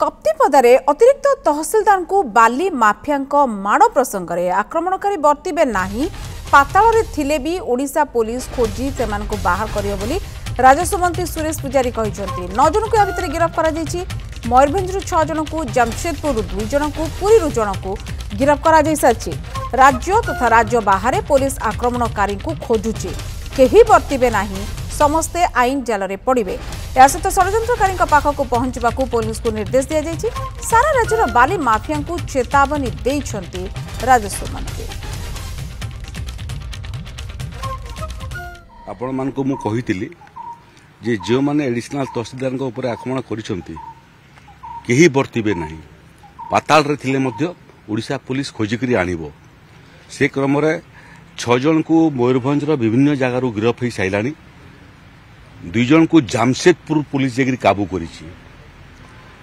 कप्तिपदारे अतिरिक्त तहसिलदार को बाली माफिया माड़ प्रसंग में आक्रमणकारी बर्तबे नहीं पाताल थिले भी ओडिशा पुलिस खोजी से बाहर करियो बोली राजस्व मंत्री सुरेश पुजारी कहते 9 जन को भितर गिरफ्त कर मयूरभंज 6 जन को जमशेदपुर 2 जन को पुरी 2 जन को गिरफ्त कर सारी राज्य तथा राज्य बाहर पुलिस आक्रमणकारी को खोजुची केही बर्तबे नहीं समस्ते आईन जाल में पड़े या सहित षड्यंत्रकारी पाखक पहुंचा पुलिस को निर्देश दि जाएगी। सारा राज्यर बाली माफिया को चेतावनी देइछंती राजस्व मंत्री। आपण मान को मु कहितिली जे जो माने एडिशनल तहसीलदार ऊपर आक्रमण करिसंती केही बर्तिबे नहीं पाताल रे थिले मध्य ओडिशा पुलिस खोजिकरी आनिबो से क्रम रे 6 जन को मयूरभंज विभिन्न जगार गिरफ हो साराणी 2 जन को जमशेदपुर पुलिस जाकर काबू करी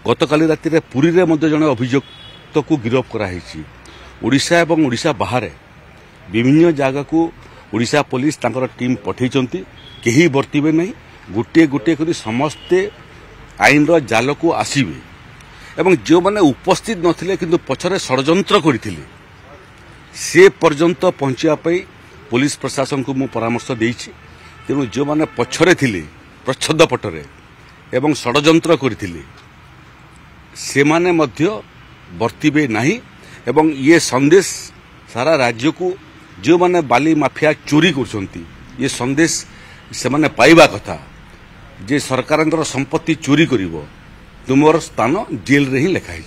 गतकाली राति पुरी रे मध्य जने अभियुक्त को गिरफ कराई ओडिशा एवं ओडिशा बाहर विभिन्न जगह को ओडिशा पुलिस तांकर टीम पठेइचंती केही बर्तिबे नहीं गोटे गोटे करी समस्ते आईन रो जाल को आसीबे एवं जो माने उपस्थित नथिले किंतु पछरे षड्यंत्र करिथिले से पर्यंत पहुंचा पुलिस प्रशासन को मु परामर्श देइछि तेणु जो माने पछरे थिले प्रच्छद पटरे एवं षड्यंत्र करिथिले से माने मध्य बर्तिबे नहीं एवं ये संदेश सारा राज्य को जो माने बाली माफिया चोरी करछंती ये संदेश से माने पाइबा कथा जे सरकारंकर संपत्ति चोरी करिवो तुमर स्थान जेल रे ही लिखा है।